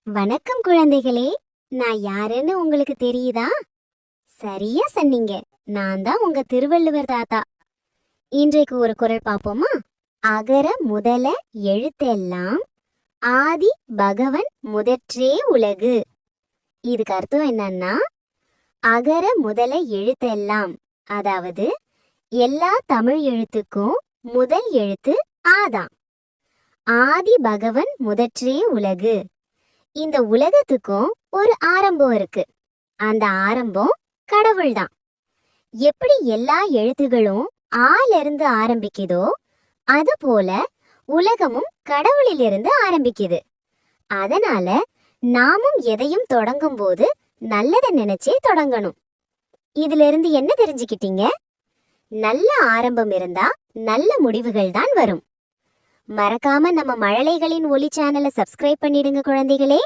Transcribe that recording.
வணக்கம் குழந்தைகளே. நான் யாருன்னு உங்களுக்கு தெரியுதா? சரியா சொன்னீங்க. நான் தான் உங்க திருவள்ளுவர் தாத்தா. இன்றைக்கு ஒரு குறள் பாப்போமா? அகர முதல எழுத்தெல்லாம் ஆதி பகவன் முதற்றே உலகு. இதுக்கு அர்த்தம் என்னன்னா, அகர முதல எழுத்தெல்லாம், அதாவது எல்லா தமிழ் எழுத்துக்கும் முதல் எழுத்து ஆதான். ஆதி பகவன் முதற்றே உலகு. இந்த உலகத்துக்கும் ஒரு ஆரம்பம் இருக்கு. அந்த ஆரம்பம் கடவுள் தான். எப்படி எல்லா எழுத்துகளும் ஆல இருந்து ஆரம்பிக்குதோ, அது போல உலகமும் கடவுளிலிருந்து ஆரம்பிக்குது. அதனால நாமும் எதையும் தொடங்கும் போது நல்லதை நினைச்சே தொடங்கணும். இதுல இருந்து என்ன தெரிஞ்சுக்கிட்டீங்க? நல்ல ஆரம்பம் இருந்தா நல்ல முடிவுகள் தான் வரும். மறக்காம நம்ம மழலைகளின் ஒலி சேனலை சப்ஸ்கிரைப் பண்ணிடுங்க குழந்தைகளே.